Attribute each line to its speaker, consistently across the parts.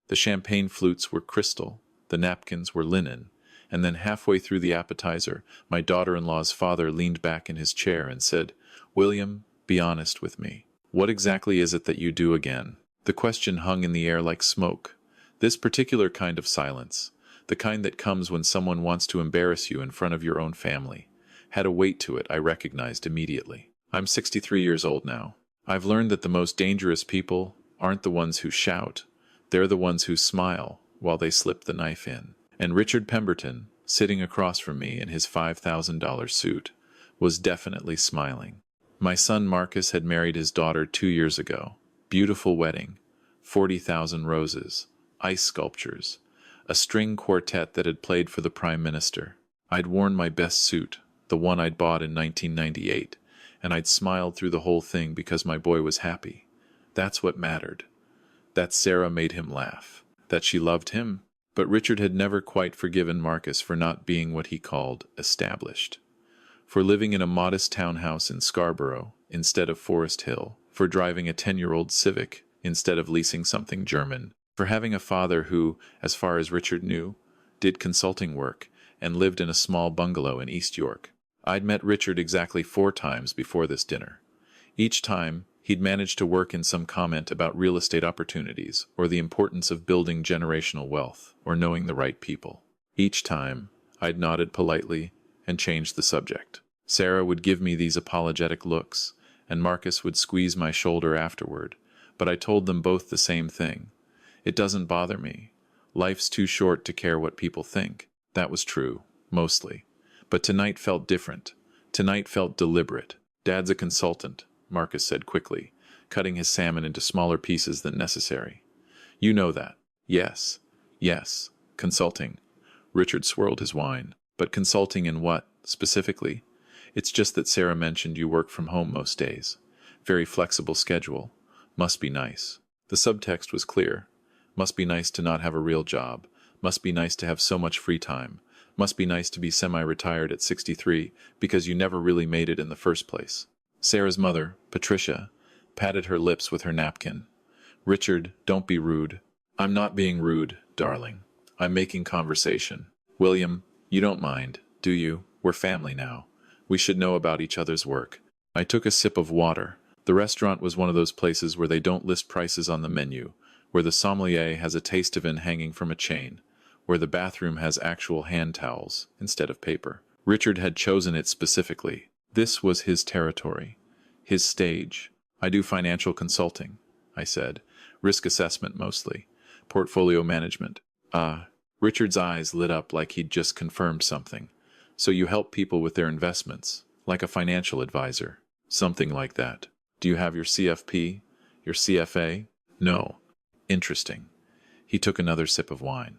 Speaker 1: The champagne flutes were crystal, the napkins were linen, and then halfway through the appetizer, my daughter-in-law's father leaned back in his chair and said, "William, be honest with me. What exactly is it that you do again?" The question hung in the air like smoke. This particular kind of silence, the kind that comes when someone wants to embarrass you in front of your own family, had a weight to it I recognized immediately. I'm 63 years old now. I've learned that the most dangerous people aren't the ones who shout, they're the ones who smile while they slip the knife in. And Richard Pemberton, sitting across from me in his $5,000 suit, was definitely smiling. My son Marcus had married his daughter 2 years ago. Beautiful wedding, 40,000 roses, ice sculptures, a string quartet that had played for the Prime Minister. I'd worn my best suit, the one I'd bought in 1998, and I'd smiled through the whole thing because my boy was happy. That's what mattered. That Sarah made him laugh. That she loved him. But Richard had never quite forgiven Marcus for not being what he called established. For living in a modest townhouse in Scarborough instead of Forest Hill. For driving a 10-year-old Civic instead of leasing something German. For having a father who, as far as Richard knew, did consulting work and lived in a small bungalow in East York. I'd met Richard exactly 4 times before this dinner. Each time, he'd managed to work in some comment about real estate opportunities, or the importance of building generational wealth, or knowing the right people. Each time, I'd nodded politely and changed the subject. Sarah would give me these apologetic looks, and Marcus would squeeze my shoulder afterward, but I told them both the same thing. It doesn't bother me. Life's too short to care what people think. That was true, mostly. But tonight felt different. Tonight felt deliberate. Dad's a consultant, Marcus said quickly, cutting his salmon into smaller pieces than necessary. You know that. Yes. Yes. Consulting. Richard swirled his wine. But consulting in what, specifically? It's just that Sarah mentioned you work from home most days. Very flexible schedule. Must be nice. The subtext was clear. Must be nice to not have a real job. Must be nice to have so much free time. Must be nice to be semi-retired at 63 because you never really made it in the first place. Sarah's mother, Patricia, patted her lips with her napkin. Richard, don't be rude. I'm not being rude, darling. I'm making conversation. William, you don't mind, do you? We're family now. We should know about each other's work. I took a sip of water. The restaurant was one of those places where they don't list prices on the menu, where the sommelier has a taste of it hanging from a chain, where the bathroom has actual hand towels instead of paper. Richard had chosen it specifically. This was his territory, his stage. I do financial consulting, I said. Risk assessment mostly. Portfolio management. Richard's eyes lit up like he'd just confirmed something. So you help people with their investments, like a financial advisor. Something like that. Do you have your CFP? Your CFA? No. Interesting. He took another sip of wine.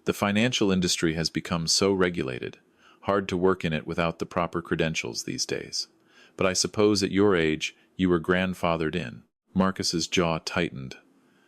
Speaker 1: The financial industry has become so regulated, hard to work in it without the proper credentials these days. But I suppose at your age, you were grandfathered in. Marcus's jaw tightened.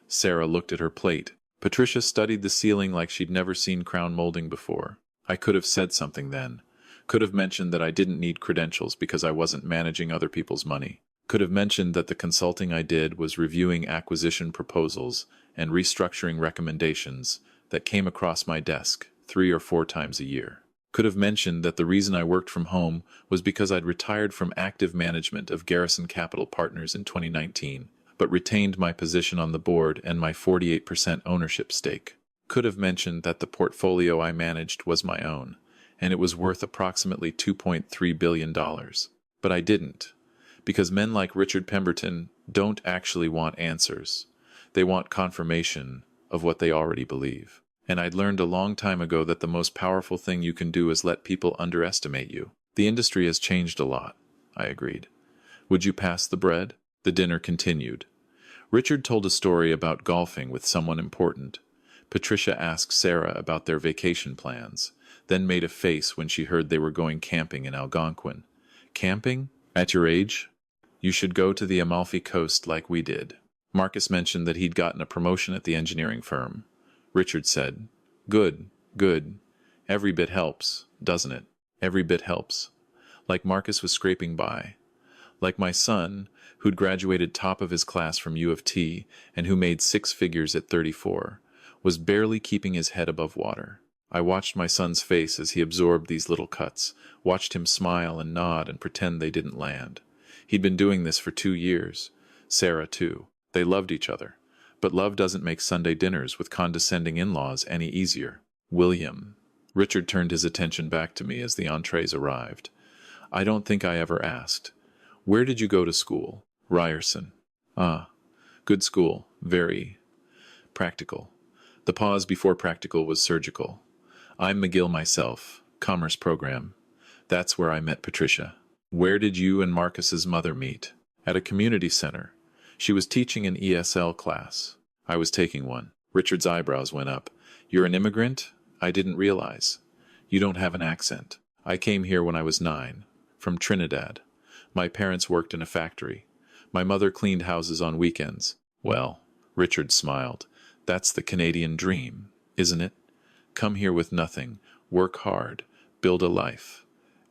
Speaker 1: Sarah looked at her plate. Patricia studied the ceiling like she'd never seen crown molding before. I could have said something then. Could have mentioned that I didn't need credentials because I wasn't managing other people's money. Could have mentioned that the consulting I did was reviewing acquisition proposals and restructuring recommendations that came across my desk 3 or 4 times a year. Could have mentioned that the reason I worked from home was because I'd retired from active management of Garrison Capital Partners in 2019, but retained my position on the board and my 48% ownership stake. Could have mentioned that the portfolio I managed was my own, and it was worth approximately $2.3 billion. But I didn't, because men like Richard Pemberton don't actually want answers. They want confirmation of what they already believe. And I'd learned a long time ago that the most powerful thing you can do is let people underestimate you. The industry has changed a lot, I agreed. Would you pass the bread? The dinner continued. Richard told a story about golfing with someone important. Patricia asked Sarah about their vacation plans, then made a face when she heard they were going camping in Algonquin. Camping? At your age? You should go to the Amalfi Coast like we did. Marcus mentioned that he'd gotten a promotion at the engineering firm. Richard said, Good, good. Every bit helps, doesn't it? Every bit helps. Like Marcus was scraping by. Like my son, who'd graduated top of his class from U of T and who made 6 figures at 34, was barely keeping his head above water. I watched my son's face as he absorbed these little cuts, watched him smile and nod and pretend they didn't land. He'd been doing this for 2 years. Sarah, too. They loved each other. But love doesn't make Sunday dinners with condescending in-laws any easier. William. Richard turned his attention back to me as the entrees arrived. I don't think I ever asked. Where did you go to school? Ryerson. Ah, good school. Very practical. The pause before practical was surgical. I'm McGill myself. Commerce program. That's where I met Patricia. Where did you and Marcus's mother meet? At a community center. She was teaching an ESL class. I was taking one. Richard's eyebrows went up. You're an immigrant? I didn't realize. You don't have an accent. I came here when I was 9, from Trinidad. My parents worked in a factory. My mother cleaned houses on weekends. Well, Richard smiled. That's the Canadian dream, isn't it? Come here with nothing, work hard, build a life.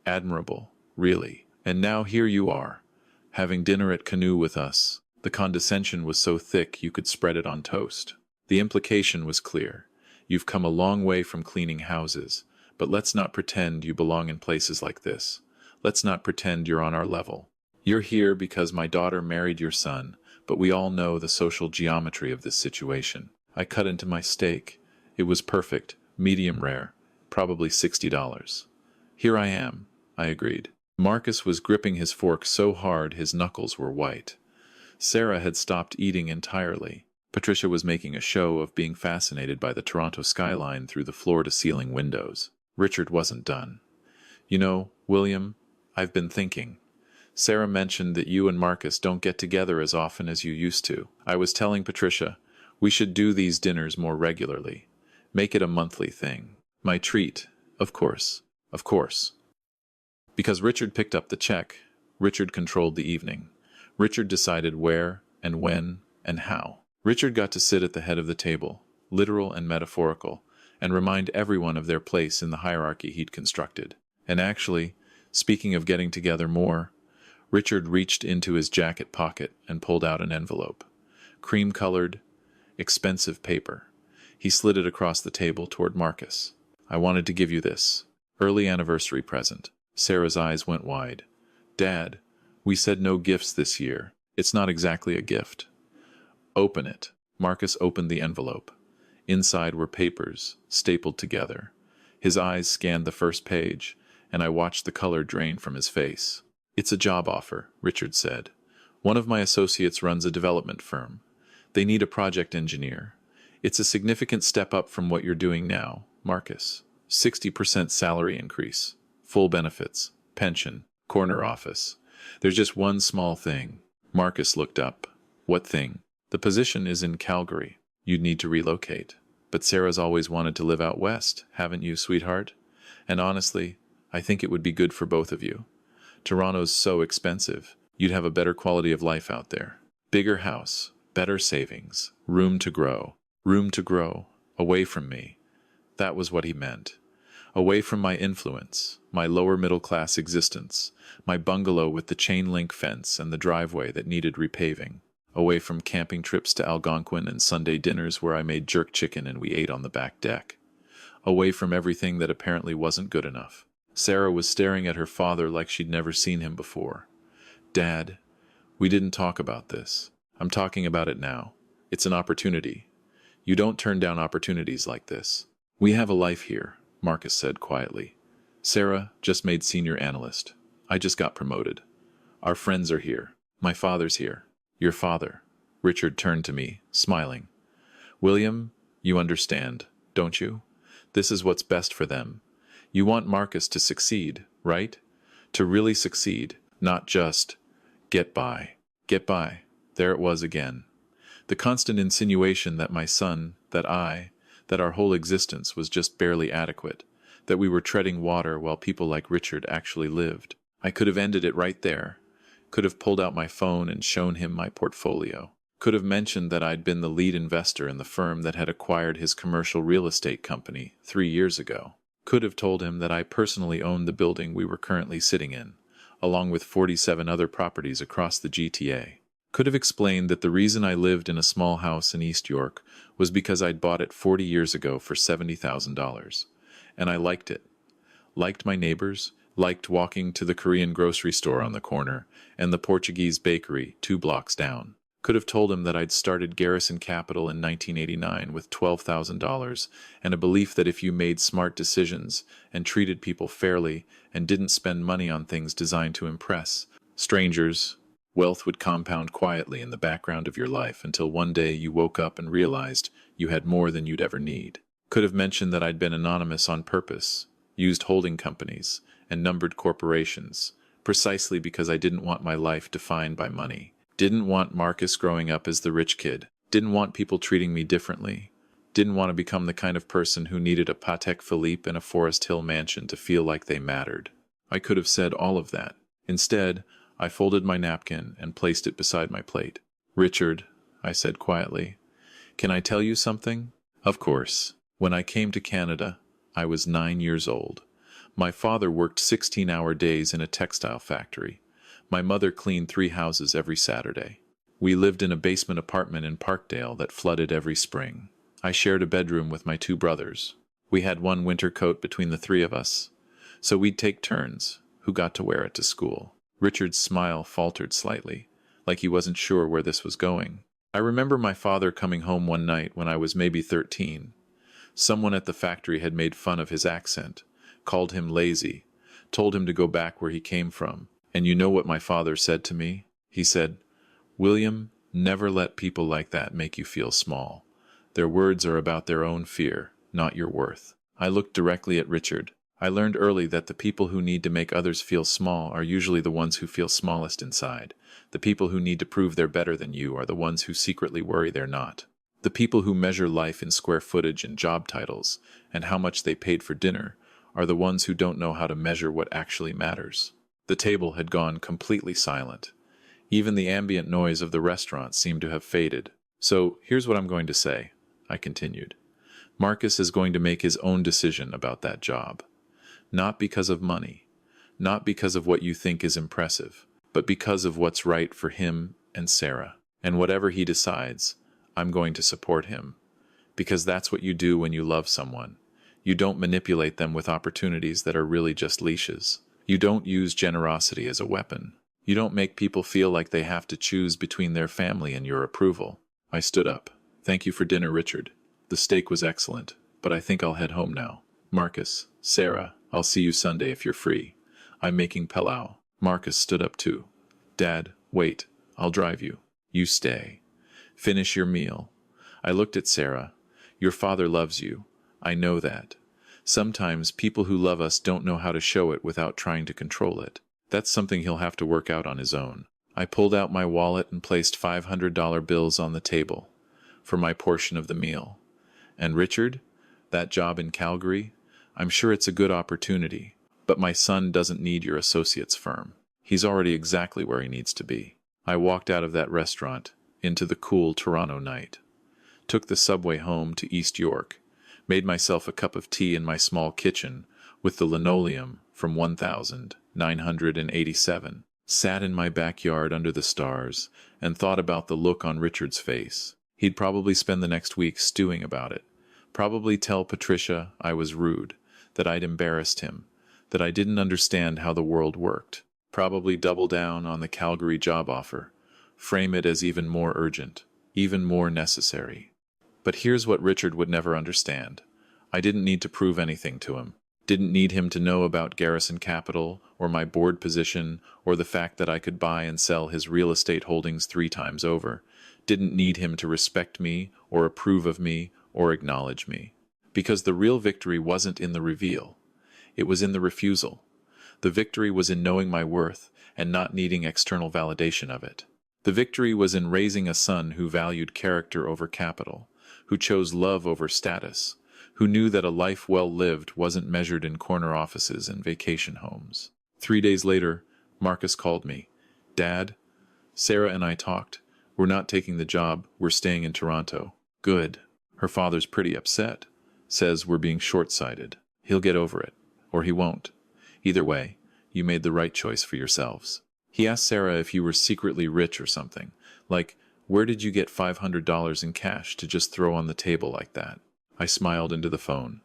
Speaker 1: Admirable, really. And now here you are, having dinner at Canoe with us. The condescension was so thick you could spread it on toast. The implication was clear. You've come a long way from cleaning houses, but let's not pretend you belong in places like this. Let's not pretend you're on our level. You're here because my daughter married your son, but we all know the social geometry of this situation. I cut into my steak. It was perfect, medium rare, probably $60. Here I am, I agreed. Marcus was gripping his fork so hard his knuckles were white. Sarah had stopped eating entirely. Patricia was making a show of being fascinated by the Toronto skyline through the floor-to-ceiling windows. Richard wasn't done. You know, William, I've been thinking. Sarah mentioned that you and Marcus don't get together as often as you used to. I was telling Patricia, we should do these dinners more regularly. Make it a monthly thing. My treat, of course. Of course. Because Richard picked up the check, Richard controlled the evening. Richard decided where and when and how. Richard got to sit at the head of the table, literal and metaphorical, and remind everyone of their place in the hierarchy he'd constructed. And actually, speaking of getting together more, Richard reached into his jacket pocket and pulled out an envelope. Cream-colored, expensive paper. He slid it across the table toward Marcus. I wanted to give you this. Early anniversary present. Sarah's eyes went wide. Dad, we said no gifts this year. It's not exactly a gift. Open it. Marcus opened the envelope. Inside were papers, stapled together. His eyes scanned the first page, and I watched the color drain from his face. It's a job offer, Richard said. One of my associates runs a development firm. They need a project engineer. It's a significant step up from what you're doing now, Marcus. 60% salary increase, full benefits, pension, corner office. There's just one small thing. Marcus looked up. What thing? The position is in Calgary. You'd need to relocate. But Sarah's always wanted to live out west, haven't you, sweetheart? And honestly, I think it would be good for both of you. Toronto's so expensive. You'd have a better quality of life out there. Bigger house, better savings, room to grow. Room to grow, away from me. That was what he meant. Away from my influence, my lower middle-class existence, my bungalow with the chain-link fence and the driveway that needed repaving. Away from camping trips to Algonquin and Sunday dinners where I made jerk chicken and we ate on the back deck. Away from everything that apparently wasn't good enough. Sarah was staring at her father like she'd never seen him before. Dad, we didn't talk about this. I'm talking about it now. It's an opportunity. You don't turn down opportunities like this. We have a life here, Marcus said quietly. Sarah just made senior analyst. I just got promoted. Our friends are here. My father's here. Your father. Richard turned to me, smiling. William, you understand, don't you? This is what's best for them. You want Marcus to succeed, right? To really succeed, not just get by. Get by. There it was again. The constant insinuation that my son, that our whole existence was just barely adequate, that we were treading water while people like Richard actually lived. I could have ended it right there. Could have pulled out my phone and shown him my portfolio. Could have mentioned that I'd been the lead investor in the firm that had acquired his commercial real estate company 3 years ago. Could have told him that I personally owned the building we were currently sitting in, along with 47 other properties across the GTA. Could have explained that the reason I lived in a small house in East York was because I'd bought it 40 years ago for $70,000. And I liked it. Liked my neighbors, liked walking to the Korean grocery store on the corner, and the Portuguese bakery 2 blocks down. Could have told him that I'd started Garrison Capital in 1989 with $12,000 and a belief that if you made smart decisions and treated people fairly and didn't spend money on things designed to impress strangers, wealth would compound quietly in the background of your life until one day you woke up and realized you had more than you'd ever need. Could have mentioned that I'd been anonymous on purpose, used holding companies, and numbered corporations, precisely because I didn't want my life defined by money. Didn't want Marcus growing up as the rich kid. Didn't want people treating me differently. Didn't want to become the kind of person who needed a Patek Philippe and a Forest Hill mansion to feel like they mattered. I could have said all of that. Instead, I folded my napkin and placed it beside my plate. "Richard," I said quietly, "can I tell you something?" Of course. When I came to Canada, I was 9 years old. My father worked 16-hour days in a textile factory. My mother cleaned 3 houses every Saturday. We lived in a basement apartment in Parkdale that flooded every spring. I shared a bedroom with my 2 brothers. We had 1 winter coat between the 3 of us, so we'd take turns who got to wear it to school. Richard's smile faltered slightly, like he wasn't sure where this was going. I remember my father coming home one night when I was maybe 13. Someone at the factory had made fun of his accent, called him lazy, told him to go back where he came from. And you know what my father said to me? He said, "William, never let people like that make you feel small. Their words are about their own fear, not your worth." I looked directly at Richard. I learned early that the people who need to make others feel small are usually the ones who feel smallest inside. The people who need to prove they're better than you are the ones who secretly worry they're not. The people who measure life in square footage and job titles, and how much they paid for dinner, are the ones who don't know how to measure what actually matters. The table had gone completely silent. Even the ambient noise of the restaurant seemed to have faded. "So, here's what I'm going to say," I continued. "Marcus is going to make his own decision about that job. Not because of money, not because of what you think is impressive, but because of what's right for him and Sarah. And whatever he decides, I'm going to support him. Because that's what you do when you love someone. You don't manipulate them with opportunities that are really just leashes. You don't use generosity as a weapon. You don't make people feel like they have to choose between their family and your approval." I stood up. "Thank you for dinner, Richard. The steak was excellent, but I think I'll head home now. Marcus, Sarah, I'll see you Sunday if you're free. I'm making pilau." Marcus stood up too. "Dad, wait. I'll drive you." "You stay. Finish your meal." I looked at Sarah. "Your father loves you. I know that. Sometimes people who love us don't know how to show it without trying to control it. That's something he'll have to work out on his own." I pulled out my wallet and placed $500 bills on the table for my portion of the meal. "And Richard, that job in Calgary, I'm sure it's a good opportunity, but my son doesn't need your associate's firm. He's already exactly where he needs to be." I walked out of that restaurant into the cool Toronto night, took the subway home to East York, made myself a cup of tea in my small kitchen with the linoleum from 1987, sat in my backyard under the stars, and thought about the look on Richard's face. He'd probably spend the next week stewing about it, probably tell Patricia I was rude, that I'd embarrassed him, that I didn't understand how the world worked, probably double down on the Calgary job offer, frame it as even more urgent, even more necessary. But here's what Richard would never understand. I didn't need to prove anything to him. Didn't need him to know about Garrison Capital, or my board position, or the fact that I could buy and sell his real estate holdings 3 times over. Didn't need him to respect me, or approve of me, or acknowledge me. Because the real victory wasn't in the reveal. It was in the refusal. The victory was in knowing my worth and not needing external validation of it. The victory was in raising a son who valued character over capital, who chose love over status, who knew that a life well lived wasn't measured in corner offices and vacation homes. 3 days later, Marcus called me. "Dad, Sarah and I talked. We're not taking the job. We're staying in Toronto." "Good. Her father's pretty upset. Says we're being short-sighted. He'll get over it. Or he won't. Either way, you made the right choice for yourselves." He asked Sarah if you were secretly rich or something. Like, where did you get $500 in cash to just throw on the table like that? I smiled into the phone.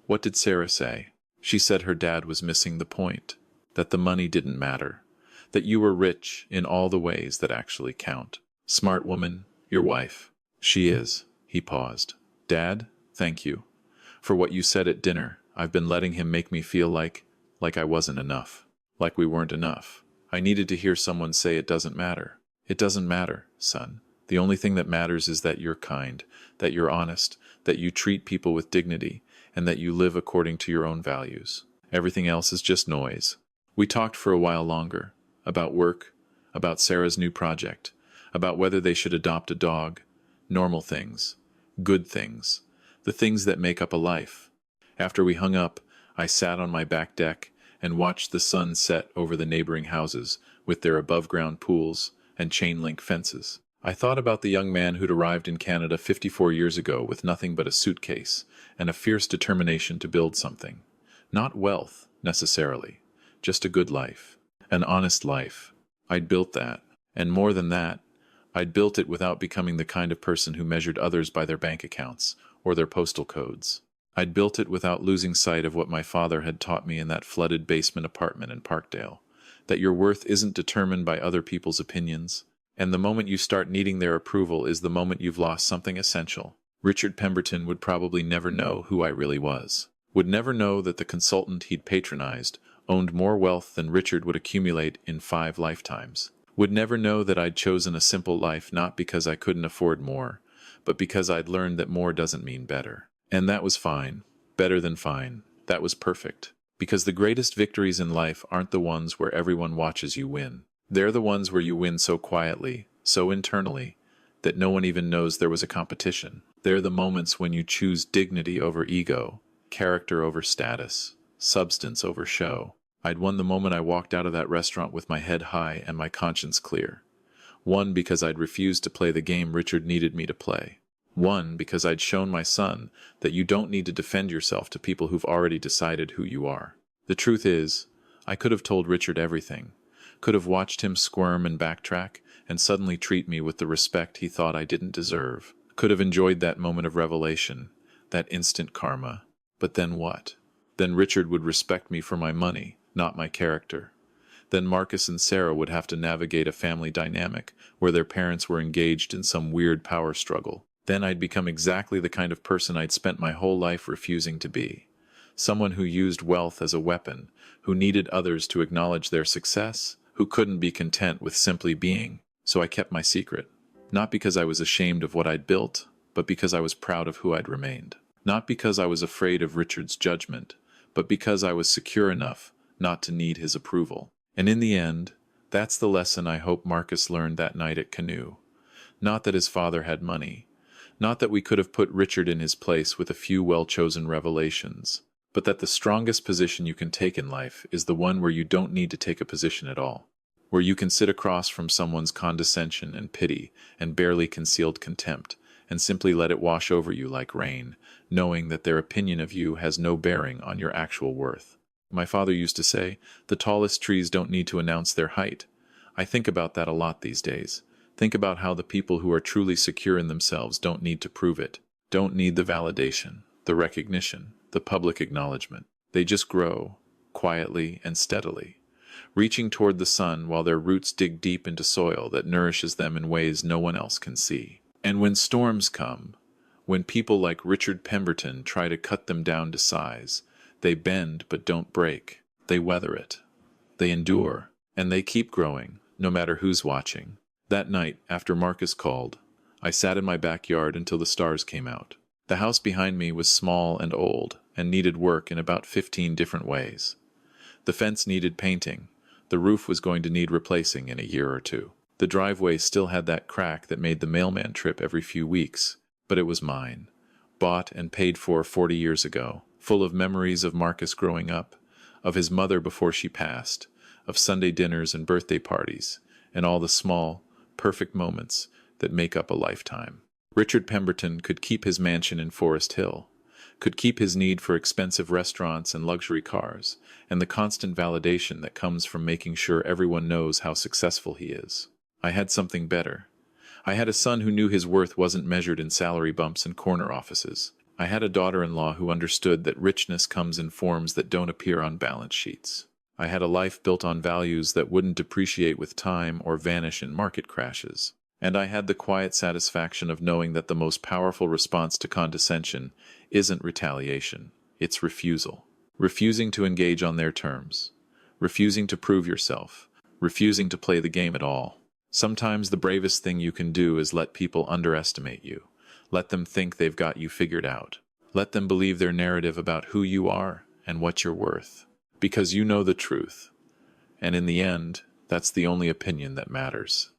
Speaker 1: What did Sarah say? She said her dad was missing the point. That the money didn't matter. That you were rich in all the ways that actually count. Smart woman, your wife. She is. He paused. Dad, thank you. For what you said at dinner. I've been letting him make me feel like I wasn't enough. Like we weren't enough. I needed to hear someone say it doesn't matter. It doesn't matter, son. The only thing that matters is that you're kind, that you're honest, that you treat people with dignity, and that you live according to your own values. Everything else is just noise. We talked for a while longer. About work, about Sarah's new project, about whether they should adopt a dog. Normal things. Good things. The things that make up a life. After we hung up, I sat on my back deck and watched the sun set over the neighboring houses with their above-ground pools and chain-link fences. I thought about the young man who'd arrived in Canada 54 years ago with nothing but a suitcase and a fierce determination to build something. Not wealth, necessarily, just a good life. An honest life. I'd built that. And more than that, I'd built it without becoming the kind of person who measured others by their bank accounts or their postal codes. I'd built it without losing sight of what my father had taught me in that flooded basement apartment in Parkdale, that your worth isn't determined by other people's opinions, and the moment you start needing their approval is the moment you've lost something essential. Richard Pemberton would probably never know who I really was. Would never know that the consultant he'd patronized owned more wealth than Richard would accumulate in 5 lifetimes. Would never know that I'd chosen a simple life not because I couldn't afford more, but because I'd learned that more doesn't mean better. And that was fine. Better than fine. That was perfect. Because the greatest victories in life aren't the ones where everyone watches you win. They're the ones where you win so quietly, so internally, that no one even knows there was a competition. They're the moments when you choose dignity over ego, character over status, substance over show. I'd won the moment I walked out of that restaurant with my head high and my conscience clear. Won because I'd refused to play the game Richard needed me to play. Won because I'd shown my son that you don't need to defend yourself to people who've already decided who you are. The truth is, I could have told Richard everything, could have watched him squirm and backtrack and suddenly treat me with the respect he thought I didn't deserve, could have enjoyed that moment of revelation, that instant karma. But then what? Then Richard would respect me for my money, not my character. Then Marcus and Sarah would have to navigate a family dynamic where their parents were engaged in some weird power struggle. Then I'd become exactly the kind of person I'd spent my whole life refusing to be. Someone who used wealth as a weapon, who needed others to acknowledge their success, who couldn't be content with simply being. So I kept my secret. Not because I was ashamed of what I'd built, but because I was proud of who I'd remained. Not because I was afraid of Richard's judgment, but because I was secure enough not to need his approval. And in the end, that's the lesson I hope Marcus learned that night at Canoe. Not that his father had money, not that we could have put Richard in his place with a few well-chosen revelations, but that the strongest position you can take in life is the one where you don't need to take a position at all, where you can sit across from someone's condescension and pity and barely concealed contempt, and simply let it wash over you like rain, knowing that their opinion of you has no bearing on your actual worth. My father used to say, the tallest trees don't need to announce their height. I think about that a lot these days. Think about how the people who are truly secure in themselves don't need to prove it, don't need the validation, the recognition, the public acknowledgement. They just grow, quietly and steadily, reaching toward the sun while their roots dig deep into soil that nourishes them in ways no one else can see. And when storms come, when people like Richard Pemberton try to cut them down to size, they bend but don't break. They weather it. They endure. And they keep growing, no matter who's watching. That night, after Marcus called, I sat in my backyard until the stars came out. The house behind me was small and old, and needed work in about 15 different ways. The fence needed painting. The roof was going to need replacing in a year or two. The driveway still had that crack that made the mailman trip every few weeks, but it was mine. Bought and paid for 40 years ago, full of memories of Marcus growing up, of his mother before she passed, of Sunday dinners and birthday parties, and all the small, perfect moments that make up a lifetime. Richard Pemberton could keep his mansion in Forest Hill, could keep his need for expensive restaurants and luxury cars, and the constant validation that comes from making sure everyone knows how successful he is. I had something better. I had a son who knew his worth wasn't measured in salary bumps and corner offices. I had a daughter-in-law who understood that richness comes in forms that don't appear on balance sheets. I had a life built on values that wouldn't depreciate with time or vanish in market crashes. And I had the quiet satisfaction of knowing that the most powerful response to condescension isn't retaliation, it's refusal. Refusing to engage on their terms. Refusing to prove yourself. Refusing to play the game at all. Sometimes the bravest thing you can do is let people underestimate you. Let them think they've got you figured out. Let them believe their narrative about who you are and what you're worth. Because you know the truth. And in the end, that's the only opinion that matters.